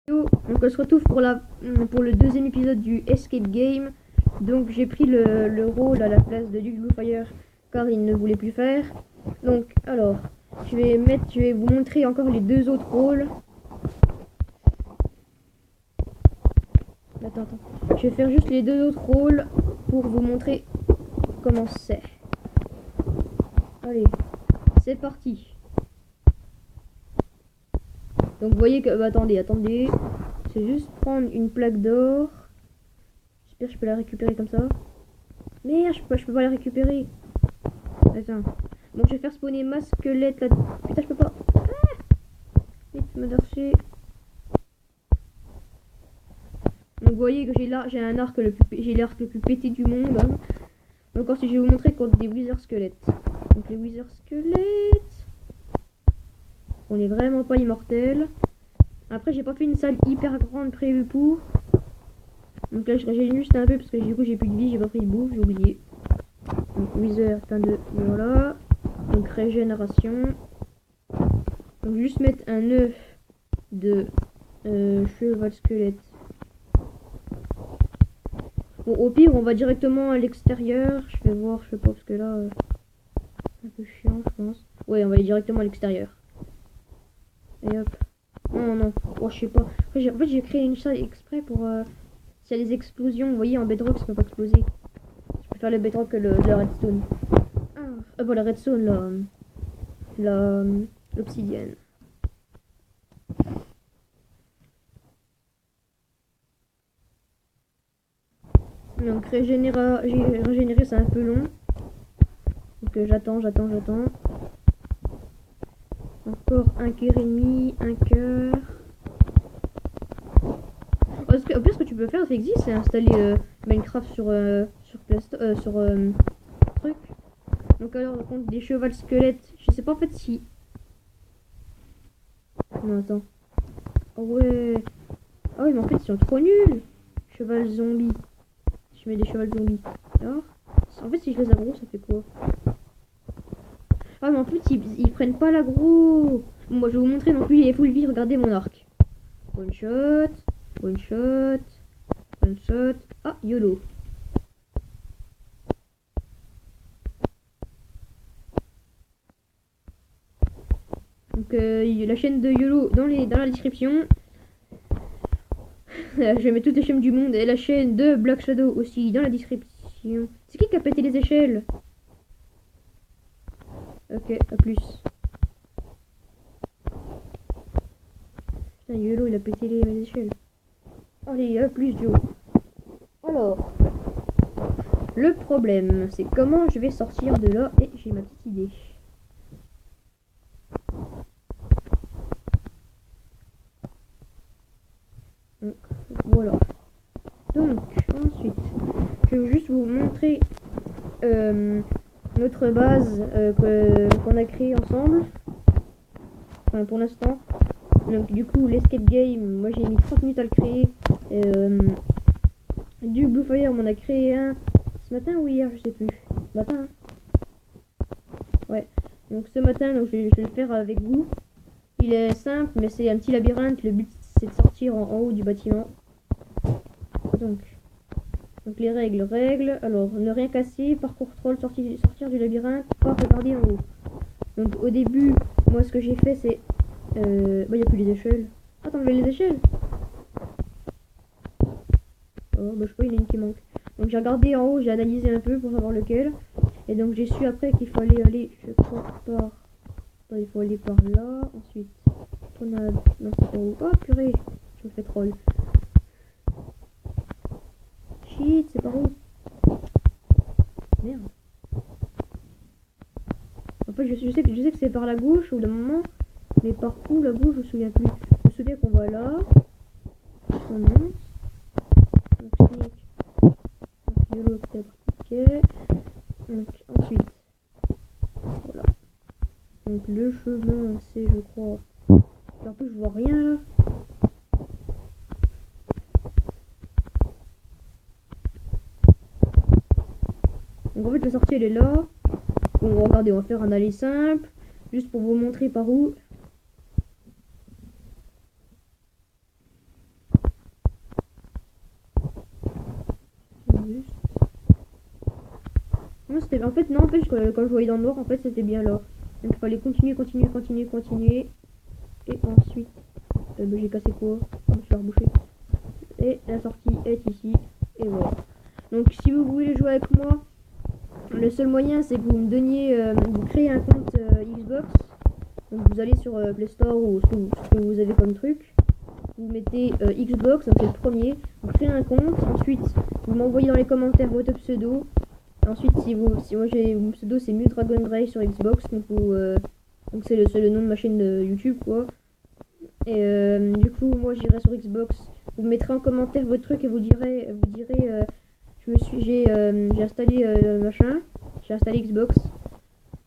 Donc on se retrouve pour le deuxième épisode du Escape Game. Donc j'ai pris le rôle à la place de Duke Bluefire car il ne voulait plus faire. Donc alors, je vais vous montrer encore les deux autres rôles. Attends. Je vais faire juste les deux autres rôles pour vous montrer comment c'est. Allez, c'est parti. Donc vous voyez que... attendez. C'est juste prendre une plaque d'or. J'espère que je peux la récupérer comme ça. Merde, je peux pas la récupérer. Attends. Donc je vais faire spawner ma squelette là. Putain, je peux pas. Vite, m'adorcher. Donc vous voyez que j'ai un arc j'ai l'arc le plus pété du monde. Hein. Donc ensuite je vais vous montrer contre des wizard squelettes. Donc les wizard squelettes, on est vraiment pas immortel. Après j'ai pas fait une salle hyper grande prévue pour. Donc là je régène juste un peu parce que du coup j'ai plus de vie, j'ai pas pris de bouffe, j'ai oublié. Donc wizard, fin de voilà. Donc régénération. Donc juste mettre un œuf de cheval squelette. Bon, au pire, on va directement à l'extérieur. Je vais voir, je sais pas, parce que là, un peu chiant, je pense. Ouais, on va aller directement à l'extérieur. Et hop. Non. Oh, je sais pas. En fait, j'ai créé une salle exprès pour... s'il y a des explosions, vous voyez, en bedrock, ça peut pas exploser. Je préfère le bedrock que le redstone. Bon, la redstone, l'obsidienne. Donc régénérer c'est un peu long. Donc j'attends. Encore un cœur et demi, un cœur. En plus ce que tu peux faire, ça existe, c'est installer Minecraft sur truc. Donc alors par contre des chevals squelettes, je sais pas en fait si. Non attends. Oh ouais. Ah oui mais en fait ils sont trop nuls. Cheval zombie. Je mets des chevals zombies. Alors, en fait si je les aggro ça fait quoi? Ah mais en fait ils prennent pas l'aggro. Moi je vais vous montrer, donc lui il est full vie, regardez mon arc. One shot. Ah YOLO. Donc la chaîne de YOLO dans la description. Je vais mettre toutes les chaînes du monde et la chaîne de Black Shadow aussi dans la description. C'est qui a pété les échelles? Ok, à plus. Putain, YOLO il a pété les échelles. Allez, à plus Joe. Alors, le problème, c'est comment je vais sortir de là. Et j'ai ma petite idée. Donc, voilà. Donc, ensuite, je vais juste vous montrer notre base qu'on a créée ensemble. Enfin, pour l'instant. Donc, du coup, l'escape game, moi j'ai mis 30 minutes à le créer. Du Bluefire, on en a créé un ce matin ou hier, je sais plus. Ce matin. Ouais. Donc, ce matin, donc, je vais le faire avec vous. Il est simple, mais c'est un petit labyrinthe. Le but, c'est de sortir en haut du bâtiment. Donc les règles. Alors, ne rien casser, parcours troll, sortir du labyrinthe, pas regarder en haut. Donc au début, moi ce que j'ai fait c'est... il n'y a plus les échelles. Attends, j'ai les échelles. Oh, bah je sais pas, il y en a une qui manque. Donc j'ai regardé en haut, j'ai analysé un peu pour savoir lequel. Et donc j'ai su après qu'il fallait aller, je crois, par... il faut aller par là, ensuite... Tornade, non c'est pas où. Oh purée, je me fais troll. Shit, c'est par où? Merde. En fait, je sais que c'est par la gauche au d'un moment, mais par où la gauche, je me souviens plus. Je me souviens qu'on va là, on monte, donc sneak, donc YOLO peut-être, ok. Donc ensuite, voilà. Donc le chemin, c'est je crois. En plus, je vois rien là. Donc en fait la sortie elle est là. Bon regardez, on va faire un aller simple. Juste pour vous montrer par où. juste. Non, c'était... En fait, non, en fait, quand je voyais dans le noir, en fait, c'était bien là. Donc, il fallait continuer. Et ensuite, j'ai cassé quoi? Je me suis rebouché. Et la sortie est ici. Et voilà. Donc, si vous voulez jouer avec moi, le seul moyen, c'est que vous me donniez... vous créez un compte Xbox. Donc, vous allez sur Play Store ou ce que vous avez comme truc. Vous mettez Xbox, donc c'est le premier. Vous créez un compte. Ensuite, vous m'envoyez dans les commentaires votre pseudo. Ensuite, si moi j'ai mon pseudo, c'est Dragon Ray sur Xbox, donc c'est le nom de ma chaîne YouTube quoi. Et du coup, moi j'irai sur Xbox. Vous mettrez en commentaire votre truc et vous direz, j'ai installé machin, j'ai installé Xbox.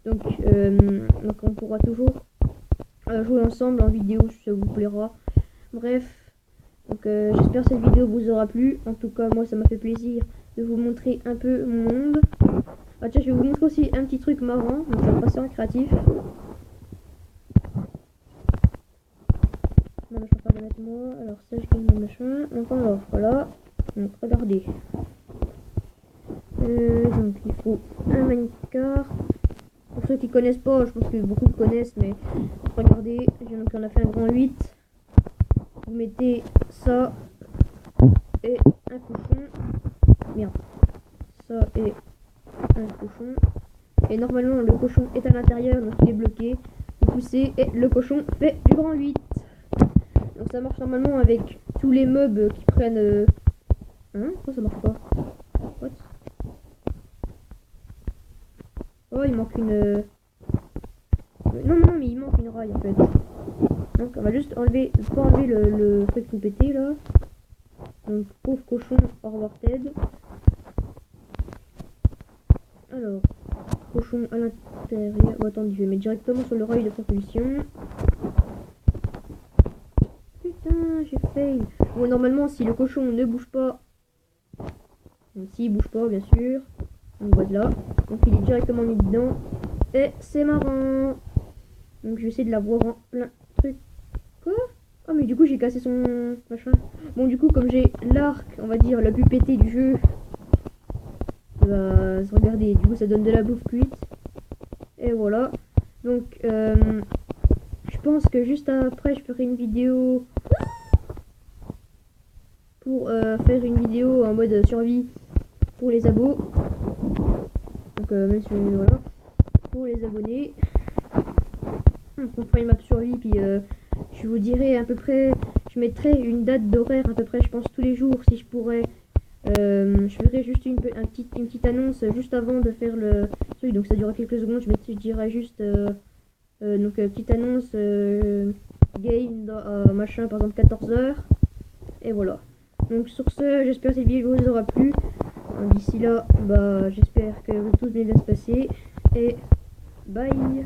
Donc on pourra toujours jouer ensemble en vidéo si ça vous plaira. Bref, donc j'espère que cette vidéo vous aura plu. En tout cas, moi ça m'a fait plaisir de vous montrer un peu mon monde. Ah tiens, je vais vous montrer aussi un petit truc marrant, donc ça va passer en créatif. Ma machin pas de mettre moi, alors ça je gagne mon machin, donc alors voilà, donc regardez. Donc il faut un minecart. Pour ceux qui connaissent pas, je pense que beaucoup connaissent, mais regardez, donc on a fait un grand 8. Vous mettez ça et un cochon. Merde. Ça et un cochon. Et normalement le cochon est à l'intérieur, donc il est bloqué. Vous poussez et le cochon fait du grand 8. Donc ça marche normalement avec tous les mobs qui prennent... Hein? Pourquoi ça marche pas? What? Oh, il manque une... Non, mais il manque une raille en fait. Donc on va juste enlever, pas enlever le truc tout pété là. Donc pauvre cochon, au revoir Ted. Alors, cochon à l'intérieur. Bon, attendez, je vais mettre directement sur le rail de propulsion. Putain, j'ai fail. Bon, normalement, si le cochon ne bouge pas, donc s'il bouge pas, bien sûr, on le voit de là. Donc il est directement mis dedans. Et c'est marrant. Donc je vais essayer de l'avoir en plein truc. Quoi? Oh, mais du coup, j'ai cassé son machin. Bon, du coup, comme j'ai l'arc, on va dire, la plus pétée du jeu. Bah, regardez, du coup ça donne de la bouffe cuite. Et voilà. Donc je pense que juste après je ferai une vidéo pour faire une vidéo en mode survie pour les abos. Donc même si voilà, pour les abonnés. On fera une map survie puis je vous dirai à peu près, je mettrai une date d'horaire à peu près, je pense tous les jours si je pourrais. Je ferai juste une petite annonce juste avant de faire le truc, donc ça durera quelques secondes. Je dirai juste donc petite annonce game machin par exemple 14h et voilà. Donc sur ce, j'espère que cette vidéo vous aura plu. D'ici là, bah j'espère que tout va bien se passer et bye.